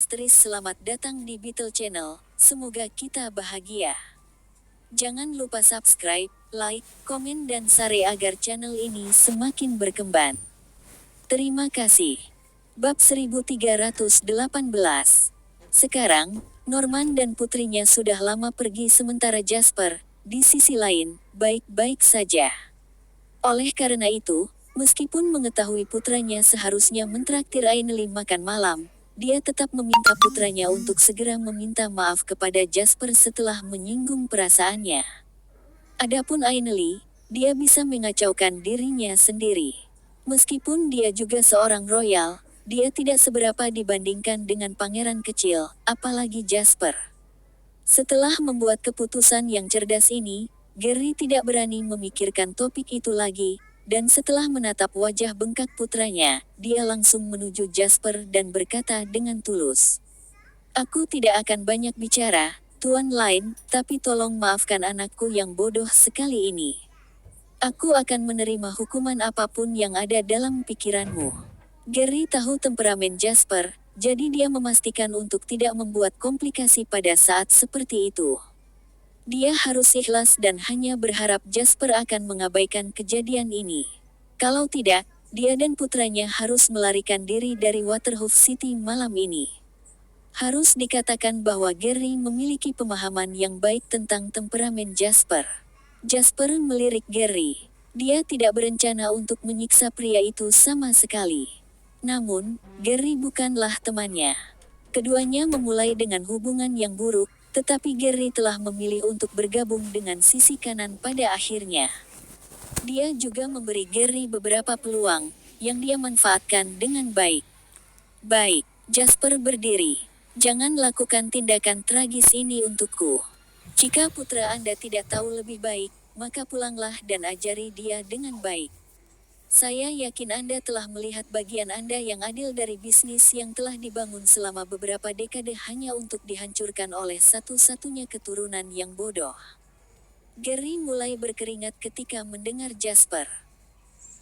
Selamat datang di Beetle Channel, semoga kita bahagia. Jangan lupa subscribe, like, komen dan share agar channel ini semakin berkembang. Terima kasih. Bab 1318. Sekarang, Norman dan putrinya sudah lama pergi sementara Jasper, di sisi lain, baik-baik saja. Oleh karena itu, meskipun mengetahui putranya seharusnya mentraktir Ainley makan malam, dia tetap meminta putranya untuk segera meminta maaf kepada Jasper setelah menyinggung perasaannya. Adapun Ainley, dia bisa mengacaukan dirinya sendiri. Meskipun dia juga seorang royal, dia tidak seberapa dibandingkan dengan pangeran kecil, apalagi Jasper. Setelah membuat keputusan yang cerdas ini, Gary tidak berani memikirkan topik itu lagi, dan setelah menatap wajah bengkak putranya, dia langsung menuju Jasper dan berkata dengan tulus. Aku tidak akan banyak bicara, Tuan Lain, tapi tolong maafkan anakku yang bodoh sekali ini. Aku akan menerima hukuman apapun yang ada dalam pikiranmu. Gary tahu temperamen Jasper, jadi dia memastikan untuk tidak membuat komplikasi pada saat seperti itu. Dia harus ikhlas dan hanya berharap Jasper akan mengabaikan kejadian ini. Kalau tidak, dia dan putranya harus melarikan diri dari Waterhoof City malam ini. Harus dikatakan bahwa Gary memiliki pemahaman yang baik tentang temperamen Jasper. Jasper melirik Gary. Dia tidak berencana untuk menyiksa pria itu sama sekali. Namun, Gary bukanlah temannya. Keduanya memulai dengan hubungan yang buruk, tetapi Gary telah memilih untuk bergabung dengan sisi kanan pada akhirnya. Dia juga memberi Gary beberapa peluang, yang dia manfaatkan dengan baik. Baik, Jasper berdiri. Jangan lakukan tindakan tragis ini untukku. Jika putra Anda tidak tahu lebih baik, maka pulanglah dan ajari dia dengan baik. Saya yakin Anda telah melihat bagian Anda yang adil dari bisnis yang telah dibangun selama beberapa dekade hanya untuk dihancurkan oleh satu-satunya keturunan yang bodoh. Gary mulai berkeringat ketika mendengar Jasper.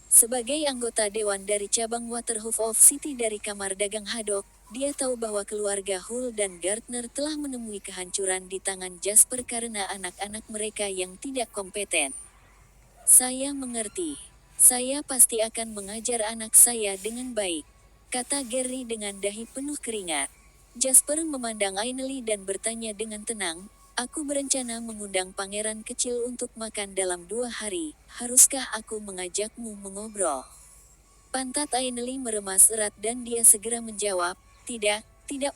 Sebagai anggota dewan dari cabang Waterhoof of City dari Kamar Dagang Haddock, dia tahu bahwa keluarga Hull dan Gardner telah menemui kehancuran di tangan Jasper karena anak-anak mereka yang tidak kompeten. Saya mengerti. Saya pasti akan mengajar anak saya dengan baik, kata Gary dengan dahi penuh keringat. Jasper memandang Ainley dan bertanya dengan tenang, aku berencana mengundang pangeran kecil untuk makan dalam 2 hari, haruskah aku mengajakmu mengobrol? Pantat Ainley meremas erat dan dia segera menjawab, tidak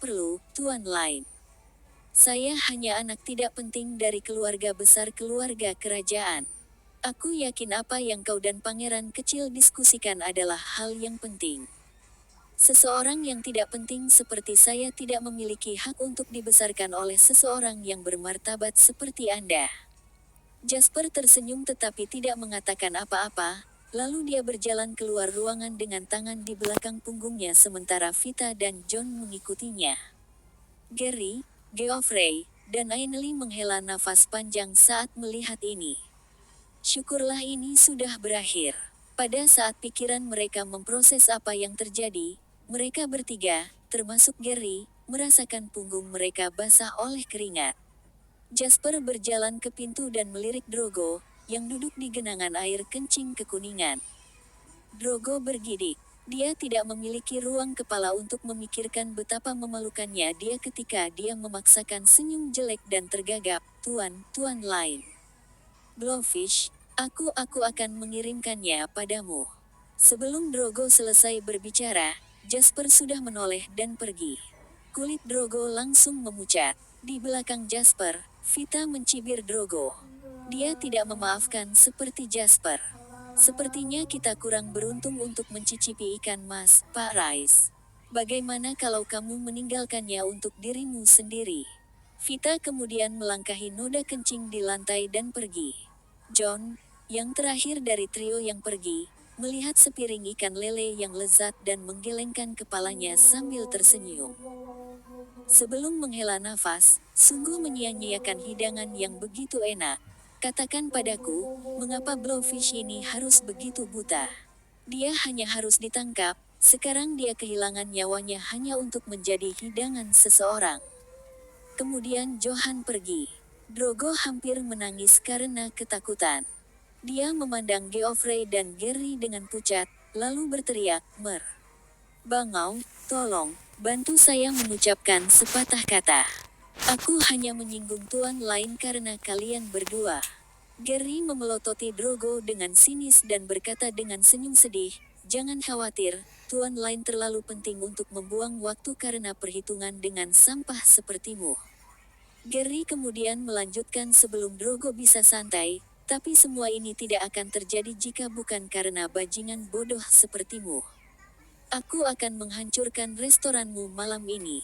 perlu, Tuan Lain. Saya hanya anak tidak penting dari keluarga besar keluarga kerajaan. Aku yakin apa yang kau dan pangeran kecil diskusikan adalah hal yang penting. Seseorang yang tidak penting seperti saya tidak memiliki hak untuk dibesarkan oleh seseorang yang bermartabat seperti Anda. Jasper tersenyum tetapi tidak mengatakan apa-apa, lalu dia berjalan keluar ruangan dengan tangan di belakang punggungnya sementara Vita dan John mengikutinya. Gary, Geoffrey, dan Ainley menghela nafas panjang saat melihat ini. Syukurlah ini sudah berakhir. Pada saat pikiran mereka memproses apa yang terjadi, mereka bertiga, termasuk Gary, merasakan punggung mereka basah oleh keringat. Jasper berjalan ke pintu dan melirik Drogo, yang duduk di genangan air kencing kekuningan. Drogo bergidik. Dia tidak memiliki ruang kepala untuk memikirkan betapa memalukannya dia ketika dia memaksakan senyum jelek dan tergagap, Tuan Lain. Blowfish, aku akan mengirimkannya padamu. Sebelum Drogo selesai berbicara, Jasper sudah menoleh dan pergi. Kulit Drogo langsung memucat. Di belakang Jasper, Vita mencibir Drogo. Dia tidak memaafkan seperti Jasper. Sepertinya kita kurang beruntung untuk mencicipi ikan mas, Pak Rice. Bagaimana kalau kamu meninggalkannya untuk dirimu sendiri? Vita kemudian melangkahi noda kencing di lantai dan pergi. John, yang terakhir dari trio yang pergi, melihat sepiring ikan lele yang lezat dan menggelengkan kepalanya sambil tersenyum. Sebelum menghela nafas, sungguh menyia-nyiakan hidangan yang begitu enak. Katakan padaku, mengapa Blowfish ini harus begitu buta? Dia hanya harus ditangkap, Sekarang dia kehilangan nyawanya hanya untuk menjadi hidangan seseorang. Kemudian Johan pergi. Drogo hampir menangis karena ketakutan. Dia memandang Geoffrey dan Gary dengan pucat, lalu berteriak, "Mer. Bangau, tolong, bantu saya mengucapkan sepatah kata. Aku hanya menyinggung tuan lain karena kalian berdua." Gary memelototi Drogo dengan sinis dan berkata dengan senyum sedih, "Jangan khawatir, tuan lain terlalu penting untuk membuang waktu karena perhitungan dengan sampah sepertimu." Gary kemudian melanjutkan sebelum Drogo bisa santai, "Tapi semua ini tidak akan terjadi jika bukan karena bajingan bodoh sepertimu. Aku akan menghancurkan restoranmu malam ini."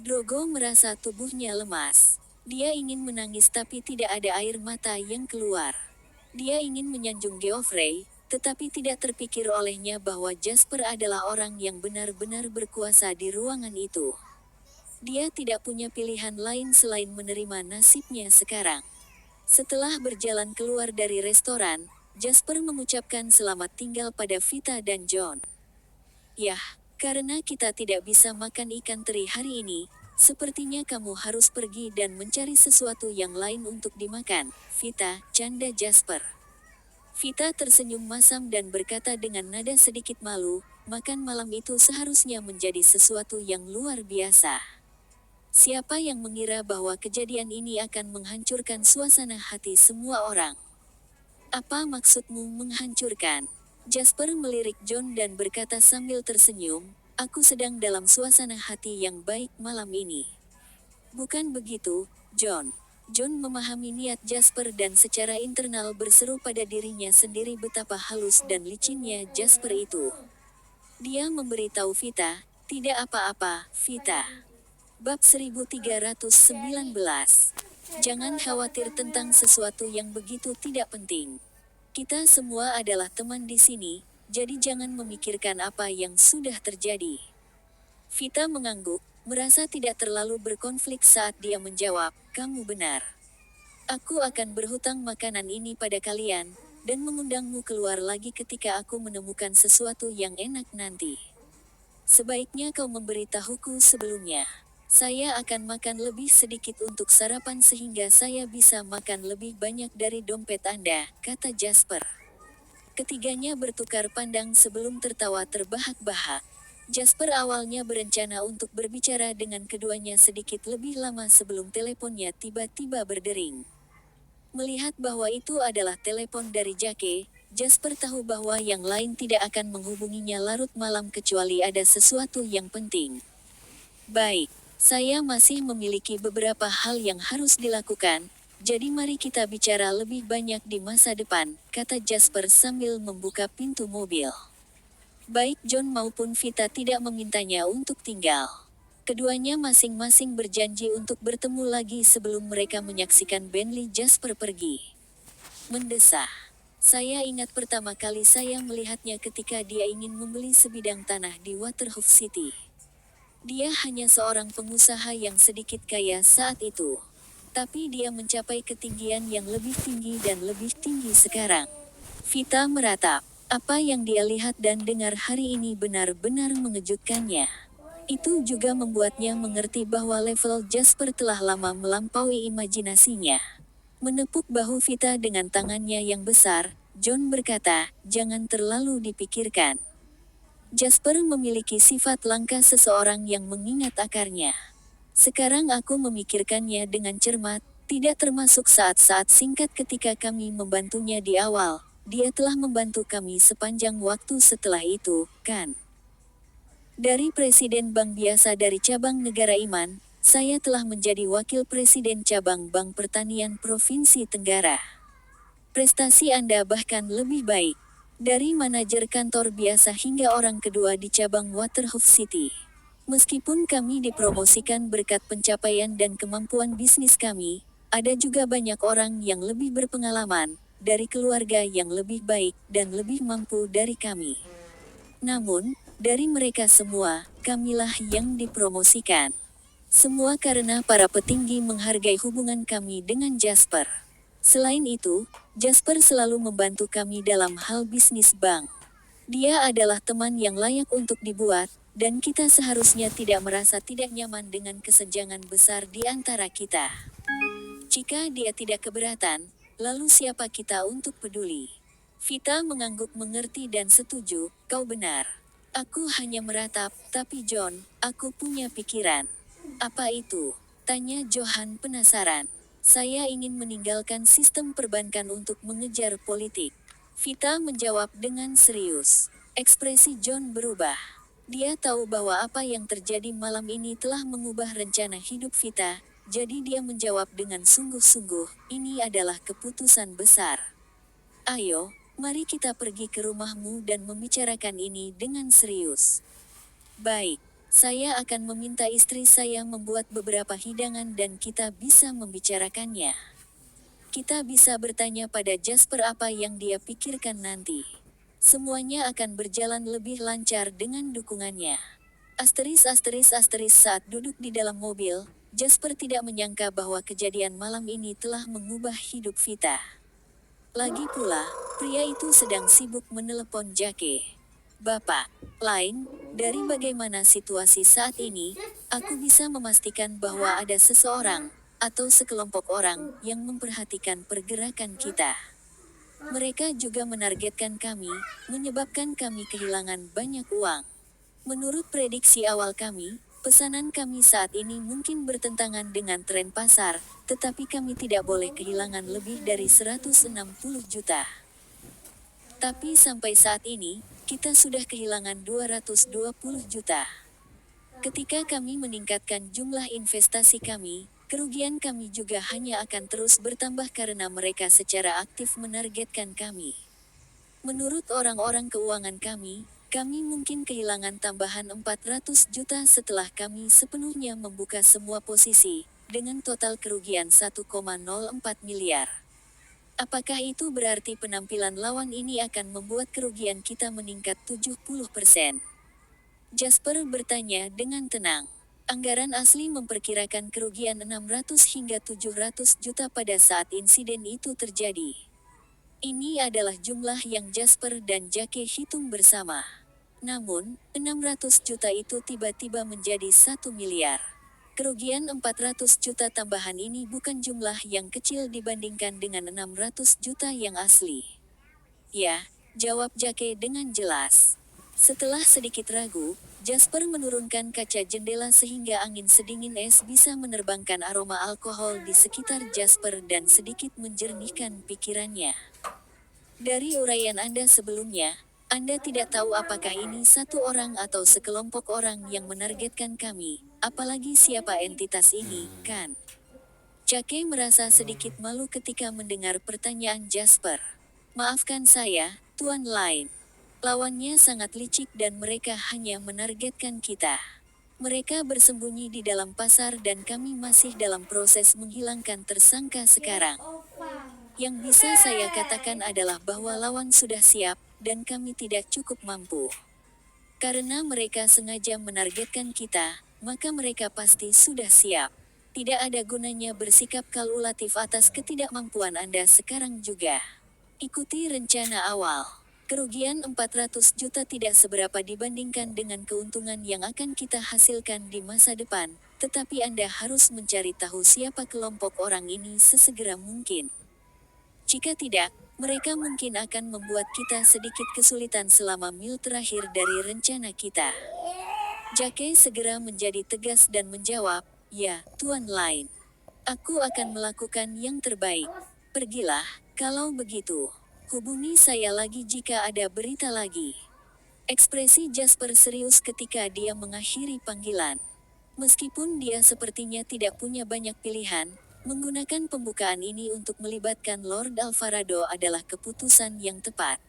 Drogo merasa tubuhnya lemas. Dia ingin menangis tapi tidak ada air mata yang keluar. Dia ingin menyanjung Geoffrey, tetapi tidak terpikir olehnya bahwa Jasper adalah orang yang benar-benar berkuasa di ruangan itu. Dia tidak punya pilihan lain selain menerima nasibnya sekarang. Setelah berjalan keluar dari restoran, Jasper mengucapkan selamat tinggal pada Vita dan John. "Yah, karena kita tidak bisa makan ikan teri hari ini, sepertinya kamu harus pergi dan mencari sesuatu yang lain untuk dimakan, Vita," canda Jasper. Vita tersenyum masam dan berkata dengan nada sedikit malu, "Makan malam itu seharusnya menjadi sesuatu yang luar biasa. Siapa yang mengira bahwa kejadian ini akan menghancurkan suasana hati semua orang?" "Apa maksudmu menghancurkan?" Jasper melirik John dan berkata sambil tersenyum, "Aku sedang dalam suasana hati yang baik malam ini." "Bukan begitu, John." John memahami niat Jasper dan secara internal berseru pada dirinya sendiri betapa halus dan licinnya Jasper itu. Dia memberitahu Vita, "Tidak apa-apa, Vita." Bab 1319. Jangan khawatir tentang sesuatu yang begitu tidak penting. Kita semua adalah teman di sini, jadi jangan memikirkan apa yang sudah terjadi. Vita mengangguk, merasa tidak terlalu berkonflik saat dia menjawab, "Kamu benar. Aku akan berhutang makanan ini pada kalian, dan mengundangmu keluar lagi ketika aku menemukan sesuatu yang enak nanti. Sebaiknya kau memberitahuku sebelumnya. Saya akan makan lebih sedikit untuk sarapan sehingga saya bisa makan lebih banyak dari dompet Anda," kata Jasper. Ketiganya bertukar pandang sebelum tertawa terbahak-bahak. Jasper awalnya berencana untuk berbicara dengan keduanya sedikit lebih lama sebelum teleponnya tiba-tiba berdering. Melihat bahwa itu adalah telepon dari Jake, Jasper tahu bahwa yang lain tidak akan menghubunginya larut malam kecuali ada sesuatu yang penting. "Baik. Saya masih memiliki beberapa hal yang harus dilakukan, jadi mari kita bicara lebih banyak di masa depan," kata Jasper sambil membuka pintu mobil. Baik John maupun Vita tidak memintanya untuk tinggal. Keduanya masing-masing berjanji untuk bertemu lagi sebelum mereka menyaksikan Bentley Jasper pergi. Mendesah. "Saya ingat pertama kali saya melihatnya ketika dia ingin membeli sebidang tanah di Waterhoof City. Dia hanya seorang pengusaha yang sedikit kaya saat itu. Tapi dia mencapai ketinggian yang lebih tinggi dan lebih tinggi sekarang." Vita meratap. Apa yang dia lihat dan dengar hari ini benar-benar mengejutkannya. Itu juga membuatnya mengerti bahwa level Jasper telah lama melampaui imajinasinya. Menepuk bahu Vita dengan tangannya yang besar, John berkata, "Jangan terlalu dipikirkan. Jasper memiliki sifat langka seseorang yang mengingat akarnya. Sekarang aku memikirkannya dengan cermat, tidak termasuk saat-saat singkat ketika kami membantunya di awal. Dia telah membantu kami sepanjang waktu setelah itu, kan? Dari presiden bank biasa dari cabang negara Iman, saya telah menjadi wakil presiden cabang Bank Pertanian Provinsi Tenggara. Prestasi Anda bahkan lebih baik. Dari manajer kantor biasa hingga orang kedua di cabang Waterhoof City. Meskipun kami dipromosikan berkat pencapaian dan kemampuan bisnis kami, ada juga banyak orang yang lebih berpengalaman, dari keluarga yang lebih baik dan lebih mampu dari kami. Namun, dari mereka semua, kamilah yang dipromosikan. Semua karena para petinggi menghargai hubungan kami dengan Jasper. Selain itu, Jasper selalu membantu kami dalam hal bisnis bank. Dia adalah teman yang layak untuk dibuat, dan kita seharusnya tidak merasa tidak nyaman dengan kesenjangan besar di antara kita. Jika dia tidak keberatan, lalu siapa kita untuk peduli? Vita mengangguk mengerti dan setuju, kau benar. Aku hanya meratap, tapi John, aku punya pikiran. Apa itu? Tanya Johan penasaran. Saya ingin meninggalkan sistem perbankan untuk mengejar politik. Vita menjawab dengan serius. Ekspresi John berubah. Dia tahu bahwa apa yang terjadi malam ini telah mengubah rencana hidup Vita, jadi dia menjawab dengan sungguh-sungguh, ini adalah keputusan besar. Ayo, mari kita pergi ke rumahmu dan membicarakan ini dengan serius. Baik, saya akan meminta istri saya membuat beberapa hidangan dan kita bisa membicarakannya. Kita bisa bertanya pada Jasper apa yang dia pikirkan nanti. Semuanya akan berjalan lebih lancar dengan dukungannya. Saat duduk di dalam mobil, Jasper tidak menyangka bahwa kejadian malam ini telah mengubah hidup Vita. Lagi pula, pria itu sedang sibuk menelepon Jake. Bapak, lain, dari bagaimana situasi saat ini, aku bisa memastikan bahwa ada seseorang, atau sekelompok orang, yang memperhatikan pergerakan kita. Mereka juga menargetkan kami, menyebabkan kami kehilangan banyak uang. Menurut prediksi awal kami, pesanan kami saat ini mungkin bertentangan dengan tren pasar, tetapi kami tidak boleh kehilangan lebih dari 160 juta. Tapi sampai saat ini, kita sudah kehilangan 220 juta. Ketika kami meningkatkan jumlah investasi kami, kerugian kami juga hanya akan terus bertambah karena mereka secara aktif menargetkan kami. Menurut orang-orang keuangan kami mungkin kehilangan tambahan 400 juta setelah kami sepenuhnya membuka semua posisi, dengan total kerugian 1,04 miliar. Apakah itu berarti penampilan lawan ini akan membuat kerugian kita meningkat 70%? Jasper bertanya dengan tenang. Anggaran asli memperkirakan kerugian 600 hingga 700 juta pada saat insiden itu terjadi. Ini adalah jumlah yang Jasper dan Jake hitung bersama. Namun, 600 juta itu tiba-tiba menjadi 1 miliar. Kerugian 400 juta tambahan ini bukan jumlah yang kecil dibandingkan dengan 600 juta yang asli. Ya, jawab Jake dengan jelas. Setelah sedikit ragu, Jasper menurunkan kaca jendela sehingga angin sedingin es bisa menerbangkan aroma alkohol di sekitar Jasper dan sedikit menjernihkan pikirannya. Dari uraian Anda sebelumnya, Anda tidak tahu apakah ini satu orang atau sekelompok orang yang menargetkan kami, apalagi siapa entitas ini, kan? Jake merasa sedikit malu ketika mendengar pertanyaan Jasper. Maafkan saya, Tuan Lain. Lawannya sangat licik dan mereka hanya menargetkan kita. Mereka bersembunyi di dalam pasar dan kami masih dalam proses menghilangkan tersangka sekarang. Yang bisa saya katakan adalah bahwa lawan sudah siap, dan kami tidak cukup mampu. Karena mereka sengaja menargetkan kita, maka mereka pasti sudah siap. Tidak ada gunanya bersikap kalkulatif atas ketidakmampuan Anda sekarang juga. Ikuti rencana awal. Kerugian 400 juta tidak seberapa dibandingkan dengan keuntungan yang akan kita hasilkan di masa depan, tetapi Anda harus mencari tahu siapa kelompok orang ini sesegera mungkin. Jika tidak, mereka mungkin akan membuat kita sedikit kesulitan selama mil terakhir dari rencana kita. Jake segera menjadi tegas dan menjawab, ya, Tuan Lain. Aku akan melakukan yang terbaik. Pergilah, kalau begitu. Hubungi saya lagi jika ada berita lagi. Ekspresi Jasper serius ketika dia mengakhiri panggilan. Meskipun dia sepertinya tidak punya banyak pilihan, menggunakan pembukaan ini untuk melibatkan Lord Alvarado adalah keputusan yang tepat.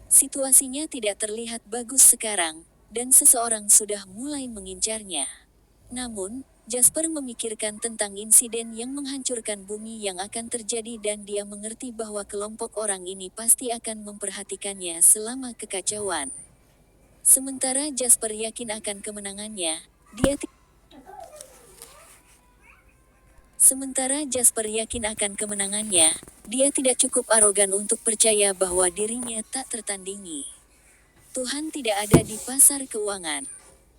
Situasinya tidak terlihat bagus sekarang, dan seseorang sudah mulai mengincarnya. Namun, Jasper memikirkan tentang insiden yang menghancurkan bumi yang akan terjadi dan dia mengerti bahwa kelompok orang ini pasti akan memperhatikannya selama kekacauan. Sementara Jasper yakin akan kemenangannya, dia tidak cukup arogan untuk percaya bahwa dirinya tak tertandingi. Tuhan tidak ada di pasar keuangan.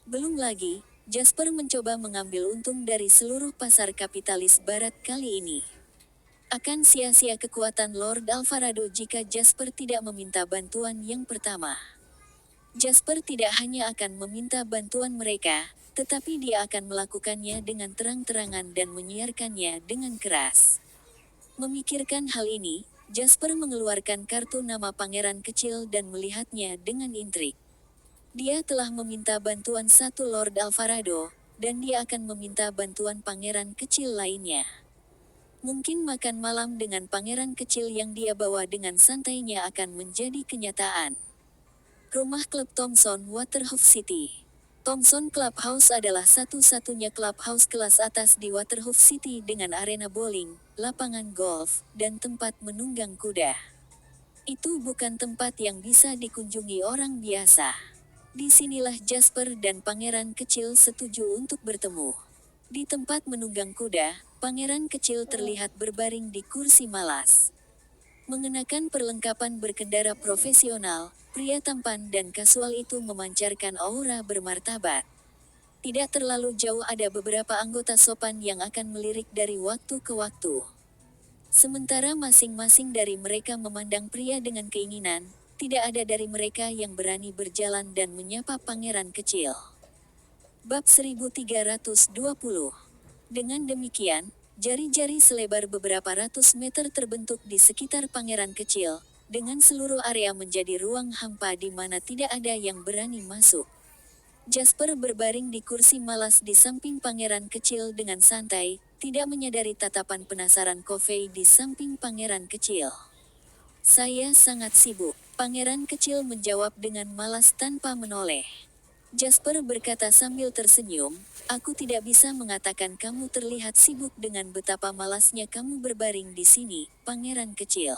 Belum lagi, Jasper mencoba mengambil untung dari seluruh pasar kapitalis barat kali ini. Akan sia-sia kekuatan Lord Alvarado jika Jasper tidak meminta bantuan yang pertama. Jasper tidak hanya akan meminta bantuan mereka, tetapi dia akan melakukannya dengan terang-terangan dan menyiarkannya dengan keras. Memikirkan hal ini, Jasper mengeluarkan kartu nama pangeran kecil dan melihatnya dengan intrik. Dia telah meminta bantuan satu Lord Alvarado, dan dia akan meminta bantuan pangeran kecil lainnya. Mungkin makan malam dengan pangeran kecil yang dia bawa dengan santainya akan menjadi kenyataan. Rumah klub Thomson Waterhouse City. Thomson Clubhouse adalah satu-satunya clubhouse kelas atas di Waterhouse City dengan arena bowling, lapangan golf, dan tempat menunggang kuda. Itu bukan tempat yang bisa dikunjungi orang biasa. Disinilah Jasper dan pangeran kecil setuju untuk bertemu. Di tempat menunggang kuda, pangeran kecil terlihat berbaring di kursi malas. Mengenakan perlengkapan berkendara profesional, pria tampan dan kasual itu memancarkan aura bermartabat. Tidak terlalu jauh ada beberapa anggota sopan yang akan melirik dari waktu ke waktu. Sementara masing-masing dari mereka memandang pria dengan keinginan, tidak ada dari mereka yang berani berjalan dan menyapa pangeran kecil. Bab 1320. Dengan demikian, jari-jari selebar beberapa ratus meter terbentuk di sekitar pangeran kecil, dengan seluruh area menjadi ruang hampa di mana tidak ada yang berani masuk. Jasper berbaring di kursi malas di samping pangeran kecil dengan santai, tidak menyadari tatapan penasaran Coffey di samping pangeran kecil. Saya sangat sibuk, pangeran kecil menjawab dengan malas tanpa menoleh. Jasper berkata sambil tersenyum, aku tidak bisa mengatakan kamu terlihat sibuk dengan betapa malasnya kamu berbaring di sini, pangeran kecil.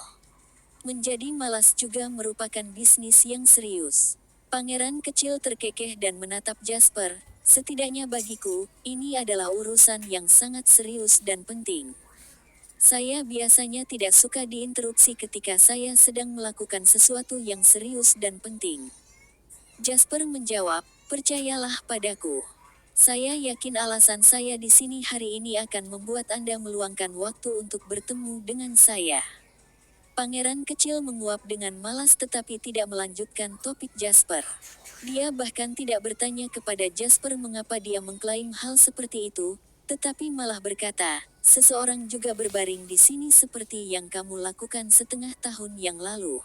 Menjadi malas juga merupakan bisnis yang serius. Pangeran kecil terkekeh dan menatap Jasper, setidaknya bagiku, ini adalah urusan yang sangat serius dan penting. Saya biasanya tidak suka diinterupsi ketika saya sedang melakukan sesuatu yang serius dan penting. Jasper menjawab, percayalah padaku. Saya yakin alasan saya di sini hari ini akan membuat Anda meluangkan waktu untuk bertemu dengan saya. Pangeran kecil menguap dengan malas tetapi tidak melanjutkan topik Jasper. Dia bahkan tidak bertanya kepada Jasper mengapa dia mengklaim hal seperti itu, tetapi malah berkata, seseorang juga berbaring di sini seperti yang kamu lakukan setengah tahun yang lalu.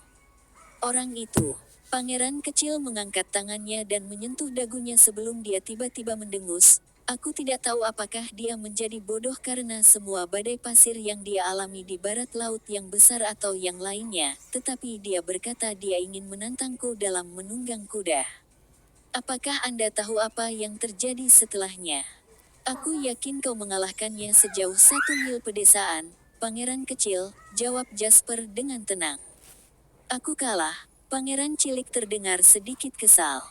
Orang itu. Pangeran kecil mengangkat tangannya dan menyentuh dagunya sebelum dia tiba-tiba mendengus. Aku tidak tahu apakah dia menjadi bodoh karena semua badai pasir yang dia alami di barat laut yang besar atau yang lainnya, tetapi dia berkata dia ingin menantangku dalam menunggang kuda. Apakah Anda tahu apa yang terjadi setelahnya? Aku yakin kau mengalahkannya sejauh 1 mil pedesaan, pangeran kecil, jawab Jasper dengan tenang. Aku kalah. Pangeran cilik terdengar sedikit kesal.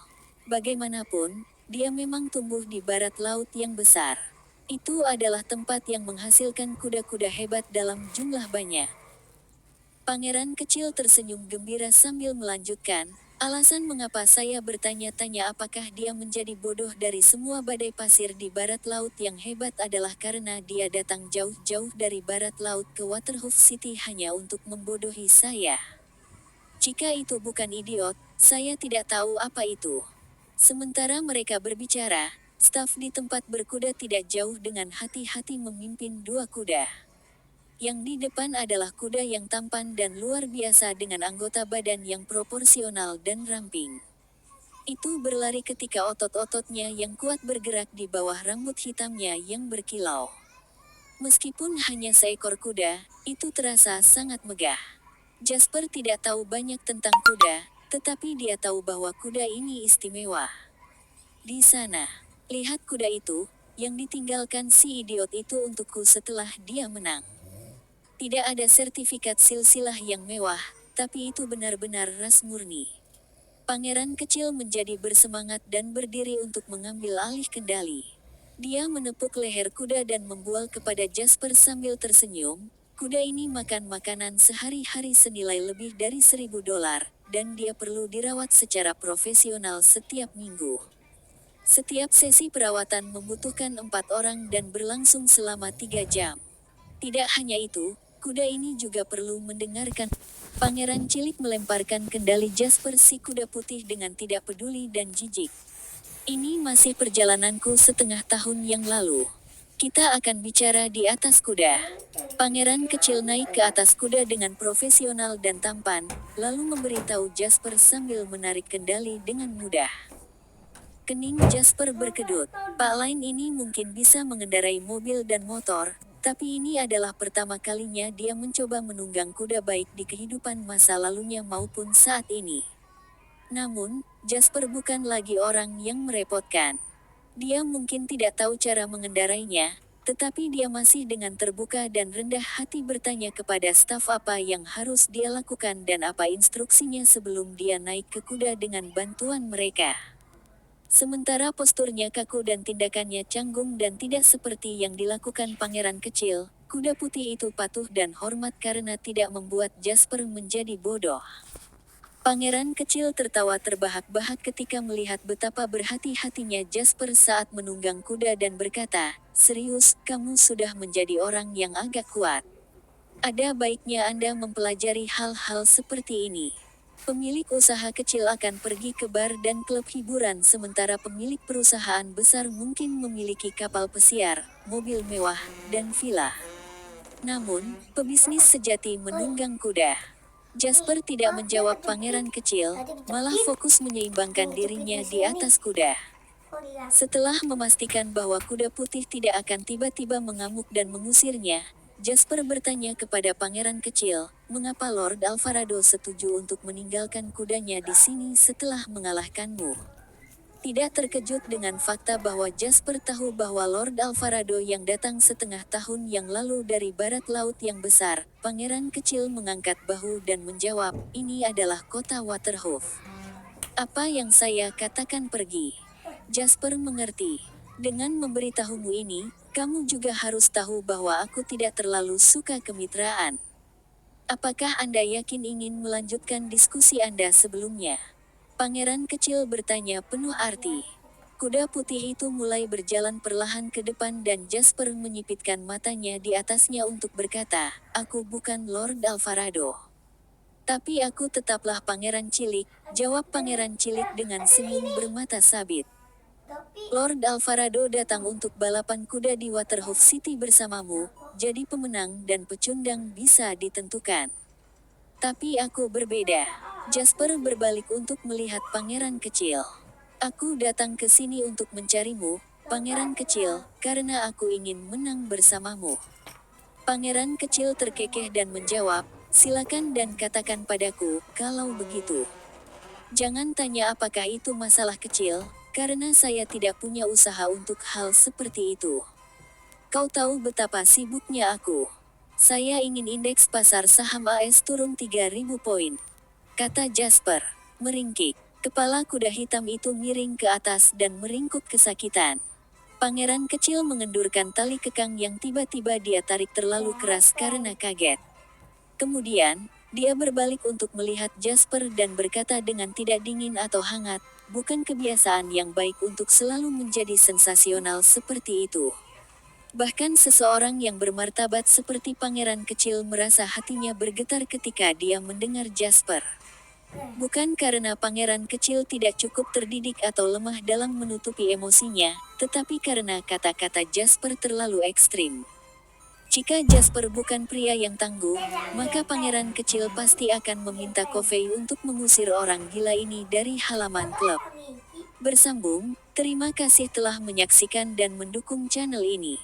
Bagaimanapun, dia memang tumbuh di barat laut yang besar. Itu adalah tempat yang menghasilkan kuda-kuda hebat dalam jumlah banyak. Pangeran kecil tersenyum gembira sambil melanjutkan, alasan mengapa saya bertanya-tanya apakah dia menjadi bodoh dari semua badai pasir di barat laut yang hebat adalah karena dia datang jauh-jauh dari barat laut ke Waterhouse City hanya untuk membodohi saya. Jika itu bukan idiot, saya tidak tahu apa itu. Sementara mereka berbicara, staf di tempat berkuda tidak jauh dengan hati-hati memimpin 2 kuda. Yang di depan adalah kuda yang tampan dan luar biasa dengan anggota badan yang proporsional dan ramping. Itu berlari ketika otot-ototnya yang kuat bergerak di bawah rambut hitamnya yang berkilau. Meskipun hanya seekor kuda, itu terasa sangat megah. Jasper tidak tahu banyak tentang kuda, tetapi dia tahu bahwa kuda ini istimewa. Di sana, lihat kuda itu, yang ditinggalkan si idiot itu untukku setelah dia menang. Tidak ada sertifikat silsilah yang mewah, tapi itu benar-benar ras murni. Pangeran kecil menjadi bersemangat dan berdiri untuk mengambil alih kendali. Dia menepuk leher kuda dan membual kepada Jasper sambil tersenyum. Kuda ini makan makanan sehari-hari senilai lebih dari $1.000, dan dia perlu dirawat secara profesional setiap minggu. Setiap sesi perawatan membutuhkan 4 orang dan berlangsung selama 3 jam. Tidak hanya itu, kuda ini juga perlu mendengarkan. Pangeran cilik melemparkan kendali Jasper si kuda putih dengan tidak peduli dan jijik. Ini masih perjalananku setengah tahun yang lalu. Kita akan bicara di atas kuda. Pangeran kecil naik ke atas kuda dengan profesional dan tampan, lalu memberitahu Jasper sambil menarik kendali dengan mudah. Kening Jasper berkedut. Pak Lain ini mungkin bisa mengendarai mobil dan motor, tapi ini adalah pertama kalinya dia mencoba menunggang kuda baik di kehidupan masa lalunya maupun saat ini. Namun, Jasper bukan lagi orang yang merepotkan. Dia mungkin tidak tahu cara mengendarainya, tetapi dia masih dengan terbuka dan rendah hati bertanya kepada staf apa yang harus dia lakukan dan apa instruksinya sebelum dia naik ke kuda dengan bantuan mereka. Sementara posturnya kaku dan tindakannya canggung dan tidak seperti yang dilakukan pangeran kecil, kuda putih itu patuh dan hormat karena tidak membuat Jasper menjadi bodoh. Pangeran kecil tertawa terbahak-bahak ketika melihat betapa berhati-hatinya Jasper saat menunggang kuda dan berkata, "Serius, kamu sudah menjadi orang yang agak kuat. Ada baiknya Anda mempelajari hal-hal seperti ini." Pemilik usaha kecil akan pergi ke bar dan klub hiburan sementara pemilik perusahaan besar mungkin memiliki kapal pesiar, mobil mewah, dan villa. Namun, pebisnis sejati menunggang kuda. Jasper tidak menjawab pangeran kecil, malah fokus menyeimbangkan dirinya di atas kuda. Setelah memastikan bahwa kuda putih tidak akan tiba-tiba mengamuk dan mengusirnya, Jasper bertanya kepada pangeran kecil, "Mengapa Lord Alvarado setuju untuk meninggalkan kudanya di sini setelah mengalahkanmu?" Tidak terkejut dengan fakta bahwa Jasper tahu bahwa Lord Alvarado yang datang setengah tahun yang lalu dari barat laut yang besar, pangeran kecil mengangkat bahu dan menjawab, "Ini adalah kota Waterhoof. Apa yang saya katakan pergi." Jasper mengerti. Dengan memberitahumu ini, kamu juga harus tahu bahwa aku tidak terlalu suka kemitraan. Apakah Anda yakin ingin melanjutkan diskusi Anda sebelumnya? Pangeran kecil bertanya penuh arti. Kuda putih itu mulai berjalan perlahan ke depan dan Jasper menyipitkan matanya di atasnya untuk berkata, "Aku bukan Lord Alvarado. Tapi aku tetaplah pangeran cilik," jawab pangeran cilik dengan senyum bermata sabit. "Lord Alvarado datang untuk balapan kuda di Waterhoof City bersamamu, jadi pemenang dan pecundang bisa ditentukan. Tapi aku berbeda." Jasper berbalik untuk melihat pangeran kecil. "Aku datang ke sini untuk mencarimu, pangeran kecil, karena aku ingin menang bersamamu." Pangeran kecil terkekeh dan menjawab, "Silakan dan katakan padaku, kalau begitu. Jangan tanya apakah itu masalah kecil, karena saya tidak punya usaha untuk hal seperti itu. Kau tahu betapa sibuknya aku. Saya ingin indeks pasar saham AS turun 3.000 poin," kata Jasper, meringkik. Kepala kuda hitam itu miring ke atas dan meringkuk kesakitan. Pangeran kecil mengendurkan tali kekang yang tiba-tiba dia tarik terlalu keras karena kaget. Kemudian, dia berbalik untuk melihat Jasper dan berkata dengan tidak dingin atau hangat, "Bukan kebiasaan yang baik untuk selalu menjadi sensasional seperti itu." Bahkan seseorang yang bermartabat seperti pangeran kecil merasa hatinya bergetar ketika dia mendengar Jasper. Bukan karena pangeran kecil tidak cukup terdidik atau lemah dalam menutupi emosinya, tetapi karena kata-kata Jasper terlalu ekstrim. Jika Jasper bukan pria yang tangguh, maka pangeran kecil pasti akan meminta Coffey untuk mengusir orang gila ini dari halaman klub. Bersambung, terima kasih telah menyaksikan dan mendukung channel ini.